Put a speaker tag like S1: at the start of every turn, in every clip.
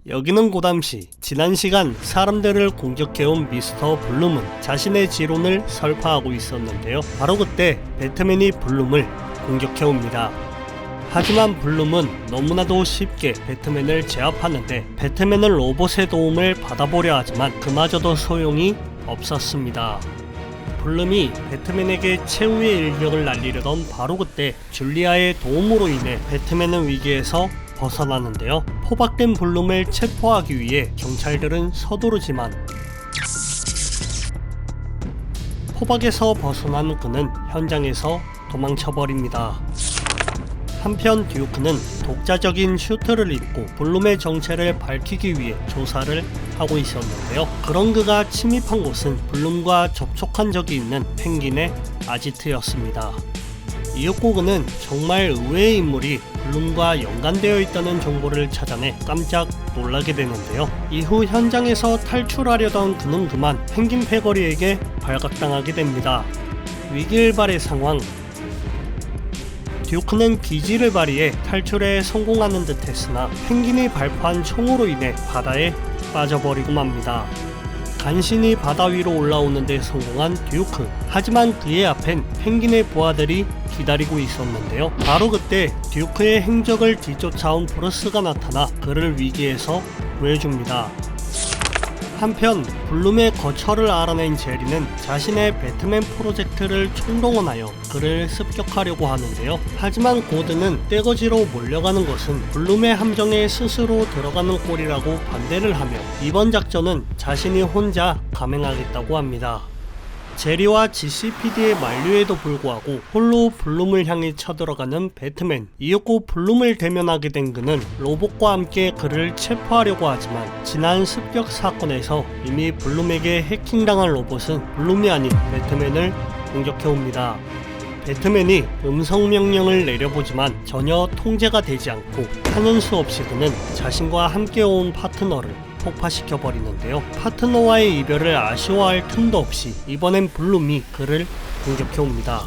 S1: 여기는 고담시. 지난 시간 사람들을 공격해온 미스터 블룸은 자신의 지론을 설파하고 있었는데요. 바로 그때 배트맨이 블룸을 공격해옵니다. 하지만 블룸은 너무나도 쉽게 배트맨을 제압하는데 배트맨은 로봇의 도움을 받아보려 하지만 그마저도 소용이 없었습니다. 블룸이 배트맨에게 최후의 일격을 날리려던 바로 그때 줄리아의 도움으로 인해 배트맨은 위기에서 벗어나는데요. 포박된 블룸을 체포하기 위해 경찰들은 서두르지만 포박에서 벗어난 그는 현장에서 도망쳐버립니다. 한편 듀크는 독자적인 슈트를 입고 블룸의 정체를 밝히기 위해 조사를 하고 있었는데요. 그런 그가 침입한 곳은 블룸과 접촉한 적이 있는 펭귄의 아지트였습니다. 이윽고 그는 정말 의외의 인물이 블룸과 연관되어 있다는 정보를 찾아내 깜짝 놀라게 되는데요. 이후 현장에서 탈출하려던 그는 그만 펭귄 패거리에게 발각당하게 됩니다. 위기일발의 상황. 듀크는 기지를 발휘해 탈출에 성공하는 듯 했으나 펭귄이 발포한 총으로 인해 바다에 빠져버리고 맙니다. 간신히 바다 위로 올라오는 데 성공한 듀크. 하지만 그의 앞엔 펭귄의 부하들이 기다리고 있었는데요. 바로 그때 듀크의 행적을 뒤쫓아온 브루스가 나타나 그를 위기에서 구해줍니다. 한편 블룸의 거처를 알아낸 제리는 자신의 배트맨 프로젝트를 총동원하여 그를 습격하려고 하는데요. 하지만 고든은 떼거지로 몰려가는 것은 블룸의 함정에 스스로 들어가는 꼴이라고 반대를 하며 이번 작전은 자신이 혼자 감행하겠다고 합니다. 제리와 GCPD의 만류에도 불구하고 홀로 블룸을 향해 쳐들어가는 배트맨. 이윽고 블룸을 대면하게 된 그는 로봇과 함께 그를 체포하려고 하지만 지난 습격 사건에서 이미 블룸에게 해킹당한 로봇은 블룸이 아닌 배트맨을 공격해옵니다. 배트맨이 음성 명령을 내려보지만 전혀 통제가 되지 않고 하는 수 없이 그는 자신과 함께 온 파트너를 폭파시켜버리는데요. 파트너와의 이별을 아쉬워할 틈도 없이 이번엔 블룸이 그를 공격해옵니다.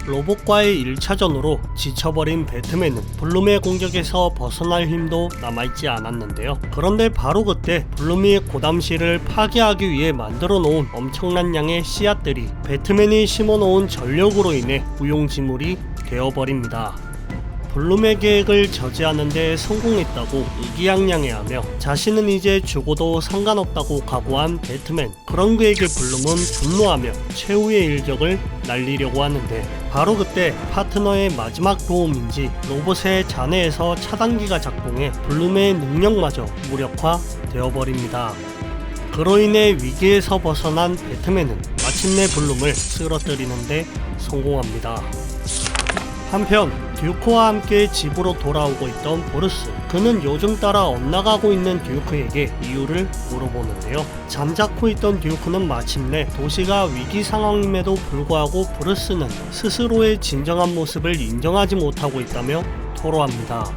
S1: 로봇과의 1차전으로 지쳐버린 배트맨은 블룸의 공격에서 벗어날 힘도 남아있지 않았는데요. 그런데 바로 그때 블룸이 고담시를 파괴하기 위해 만들어 놓은 엄청난 양의 씨앗들이 배트맨이 심어놓은 전력으로 인해 무용지물이 되어버립니다. 블룸의 계획을 저지하는 데 성공했다고 의기양양해하며 자신은 이제 죽어도 상관없다고 각오한 배트맨. 그런 그에게 블룸은 분노하며 최후의 일격을 날리려고 하는데 바로 그때 파트너의 마지막 도움인지 로봇의 잔해에서 차단기가 작동해 블룸의 능력마저 무력화 되어버립니다. 그로 인해 위기에서 벗어난 배트맨은 마침내 블룸을 쓰러뜨리는 데 성공합니다. 한편 듀크와 함께 집으로 돌아오고 있던 브루스. 그는 요즘 따라 엇나가고 있는 듀크에게 이유를 물어보는데요. 잠자코 있던 듀크는 마침내 도시가 위기 상황임에도 불구하고 브루스는 스스로의 진정한 모습을 인정하지 못하고 있다며 토로합니다.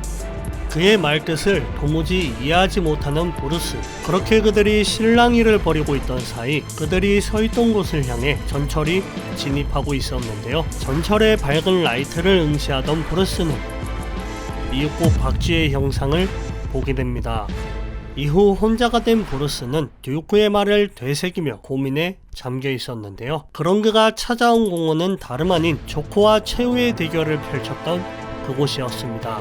S1: 그의 말뜻을 도무지 이해하지 못하는 브루스. 그렇게 그들이 실랑이를 벌이고 있던 사이 그들이 서 있던 곳을 향해 전철이 진입하고 있었는데요. 전철의 밝은 라이트를 응시하던 브루스는 이윽고 박쥐의 형상을 보게 됩니다. 이후 혼자가 된 브루스는 듀크의 말을 되새기며 고민에 잠겨 있었는데요. 그런 그가 찾아온 공원은 다름 아닌 조커와 최후의 대결을 펼쳤던 그곳이었습니다.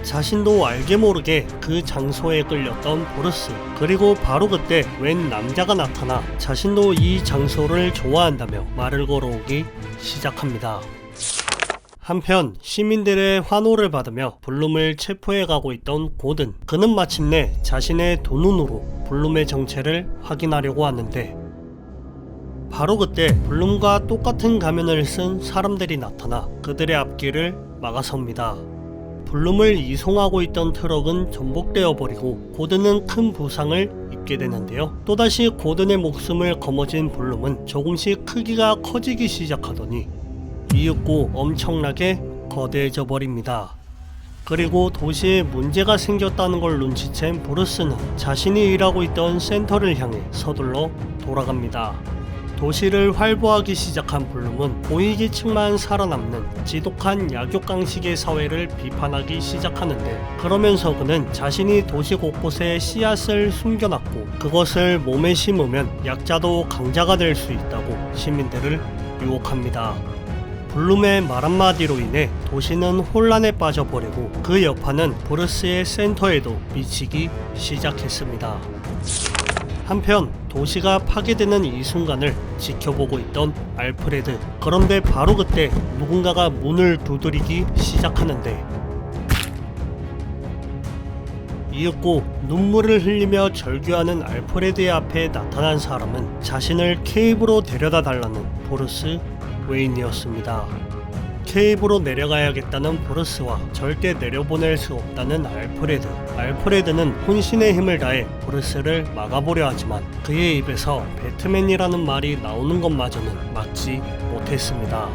S1: 자신도 알게 모르게 그 장소에 끌렸던 브루스. 그리고 바로 그때 웬 남자가 나타나 자신도 이 장소를 좋아한다며 말을 걸어오기 시작합니다. 한편 시민들의 환호를 받으며 블룸을 체포해가고 있던 고든. 그는 마침내 자신의 두 눈으로 블룸의 정체를 확인하려고 하는데 바로 그때 블룸과 똑같은 가면을 쓴 사람들이 나타나 그들의 앞길을 막아섭니다. 블룸을 이송하고 있던 트럭은 전복되어 버리고 고든은 큰 부상을 입게 되는데요. 또다시 고든의 목숨을 거머쥔 블룸은 조금씩 크기가 커지기 시작하더니 이윽고 엄청나게 거대해져 버립니다. 그리고 도시에 문제가 생겼다는 걸 눈치챈 브루스는 자신이 일하고 있던 센터를 향해 서둘러 돌아갑니다. 도시를 활보하기 시작한 블룸은 고위계층만 살아남는 지독한 약육강식의 사회를 비판하기 시작하는데, 그러면서 그는 자신이 도시 곳곳에 씨앗을 숨겨놨고 그것을 몸에 심으면 약자도 강자가 될 수 있다고 시민들을 유혹합니다. 블룸의 말 한마디로 인해 도시는 혼란에 빠져버리고 그 여파는 브루스의 센터에도 미치기 시작했습니다. 한편 도시가 파괴되는 이 순간을 지켜보고 있던 알프레드. 그런데 바로 그때 누군가가 문을 두드리기 시작하는데, 이윽고 눈물을 흘리며 절규하는 알프레드의 앞에 나타난 사람은 자신을 케이브로 데려다 달라는 브루스 웨인이었습니다. 케이브로 내려가야겠다는 브루스와 절대 내려보낼 수 없다는 알프레드. 알프레드는 혼신의 힘을 다해 브루스를 막아보려 하지만 그의 입에서 배트맨이라는 말이 나오는 것마저는 막지 못했습니다.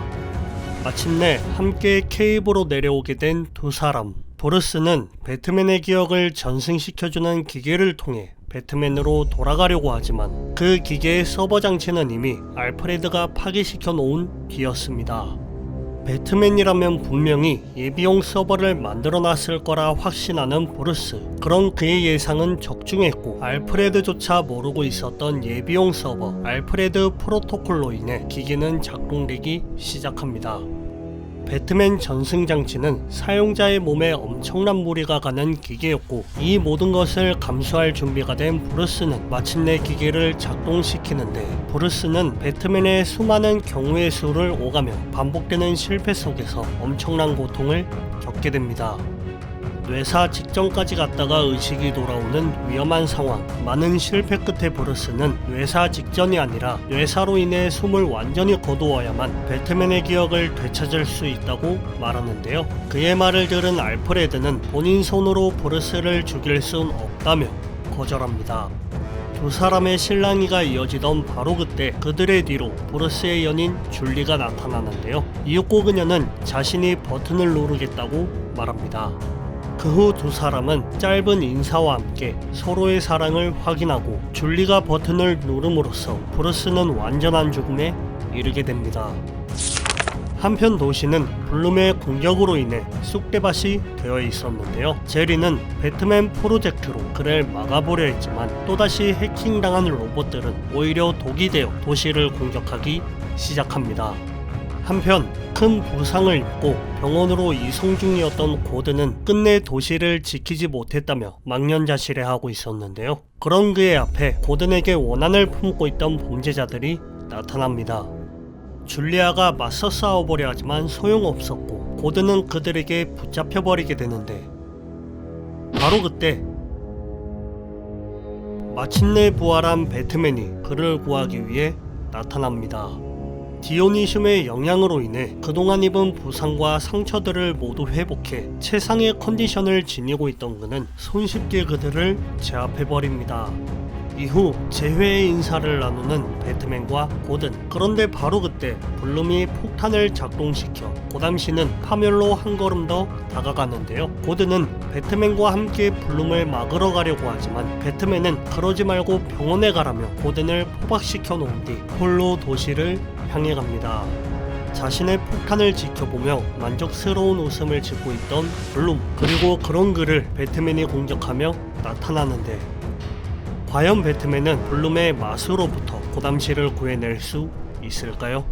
S1: 마침내 함께 케이브로 내려오게 된 두 사람. 브루스는 배트맨의 기억을 전승시켜주는 기계를 통해 배트맨으로 돌아가려고 하지만 그 기계의 서버 장치는 이미 알프레드가 파괴시켜 놓은 뒤였습니다. 배트맨이라면 분명히 예비용 서버를 만들어놨을 거라 확신하는 브루스. 그런 그의 예상은 적중했고 알프레드조차 모르고 있었던 예비용 서버 알프레드 프로토콜로 인해 기계는 작동되기 시작합니다. 배트맨 전승장치는 사용자의 몸에 엄청난 무리가 가는 기계였고, 이 모든 것을 감수할 준비가 된 브루스는 마침내 기계를 작동시키는데, 브루스는 배트맨의 수많은 경우의 수를 오가며 반복되는 실패 속에서 엄청난 고통을 겪게 됩니다. 뇌사 직전까지 갔다가 의식이 돌아오는 위험한 상황. 많은 실패 끝에 브루스는 뇌사 직전이 아니라 뇌사로 인해 숨을 완전히 거두어야만 배트맨의 기억을 되찾을 수 있다고 말하는데요. 그의 말을 들은 알프레드는 본인 손으로 브루스를 죽일 순 없다며 거절합니다. 두 사람의 실랑이가 이어지던 바로 그때 그들의 뒤로 브루스의 연인 줄리가 나타나는데요. 이윽고 그녀는 자신이 버튼을 누르겠다고 말합니다. 그 후 두 사람은 짧은 인사와 함께 서로의 사랑을 확인하고 줄리가 버튼을 누름으로써 브루스는 완전한 죽음에 이르게 됩니다. 한편 도시는 블룸의 공격으로 인해 쑥대밭이 되어 있었는데요. 제리는 배트맨 프로젝트로 그를 막아보려 했지만 또다시 해킹당한 로봇들은 오히려 독이 되어 도시를 공격하기 시작합니다. 한편 큰 부상을 입고 병원으로 이송 중이었던 고드는 끝내 도시를 지키지 못했다며 망연자실해하고 있었는데요. 그런 그의 앞에 고든에게 원한을 품고 있던 범죄자들이 나타납니다. 줄리아가 맞서 싸워보려 하지만 소용없었고 고든은 그들에게 붙잡혀버리게 되는데, 바로 그때 마침내 부활한 배트맨이 그를 구하기 위해 나타납니다. 디오니슘의 영향으로 인해 그동안 입은 부상과 상처들을 모두 회복해 최상의 컨디션을 지니고 있던 그는 손쉽게 그들을 제압해버립니다. 이후 재회의 인사를 나누는 배트맨과 고든. 그런데 바로 그때 블룸이 폭탄을 작동시켜 고담씨는 파멸로 한 걸음 더 다가가는데요. 고든은 배트맨과 함께 블룸을 막으러 가려고 하지만 배트맨은 그러지 말고 병원에 가라며 고든을 포박시켜 놓은 뒤 홀로 도시를 향해 갑니다. 자신의 폭탄을 지켜보며 만족스러운 웃음을 짓고 있던 블룸. 그리고 그런 그를 배트맨이 공격하며 나타나는데, 과연 배트맨은 블룸의 마수로부터 고담씨를 구해낼 수 있을까요?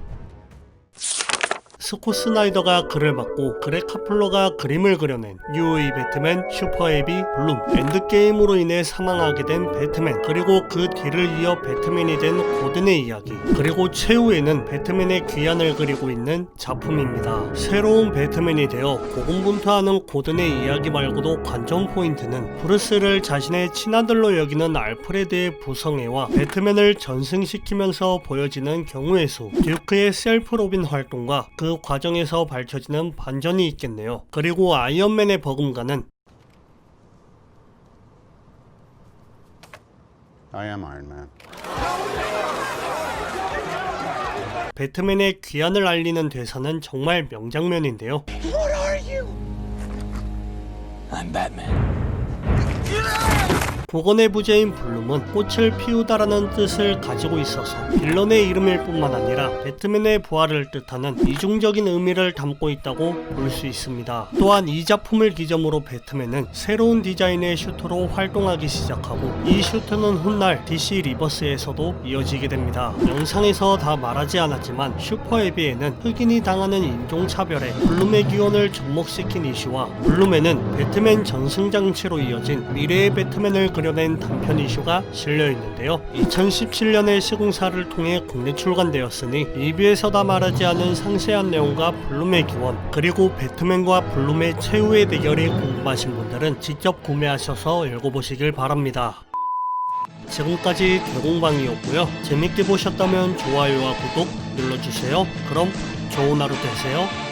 S1: 스콧 스나이더가 글을 맡고 그렉 카플러가 그림을 그려낸 뉴의 배트맨 슈퍼헤비 블룸. 엔드게임으로 인해 사망하게 된 배트맨, 그리고 그 뒤를 이어 배트맨이 된 고든의 이야기, 그리고 최후에는 배트맨의 귀환을 그리고 있는 작품입니다. 새로운 배트맨이 되어 고군분투하는 고든의 이야기 말고도 관전 포인트는 브루스를 자신의 친아들로 여기는 알프레드의 부성애와 배트맨을 전승시키면서 보여지는 경우의 수, 듀크의 셀프 로빈 활동과 그 과정에서 밝혀지는 반전이 있겠네요. 그리고 아이언맨의 버금가는
S2: I am Iron Man.
S1: 배트맨의 귀환을 알리는 대사는 정말 명장면인데요.
S3: What are you? I'm Batman.
S1: 복원의 부재인 블룸은 꽃을 피우다라는 뜻을 가지고 있어서 빌런의 이름일 뿐만 아니라 배트맨의 부활을 뜻하는 이중적인 의미를 담고 있다고 볼 수 있습니다. 또한 이 작품을 기점으로 배트맨은 새로운 디자인의 슈터로 활동하기 시작하고 이 슈터는 훗날 DC 리버스에서도 이어지게 됩니다. 영상에서 다 말하지 않았지만 슈퍼 헤비에는 흑인이 당하는 인종차별에 블룸의 기원을 접목시킨 이슈와 블룸에는 배트맨 전승장치로 이어진 미래의 배트맨을 그려낸 단편 이슈가 실려있는데요. 2017년에 시공사를 통해 국내 출간되었으니 리뷰에서 다 말하지 않은 상세한 내용과 블룸의 기원 그리고 배트맨과 블룸의 최후의 대결이 궁금하신 분들은 직접 구매하셔서 읽어보시길 바랍니다. 지금까지 대공방이었고요. 재밌게 보셨다면 좋아요와 구독 눌러주세요. 그럼 좋은 하루 되세요.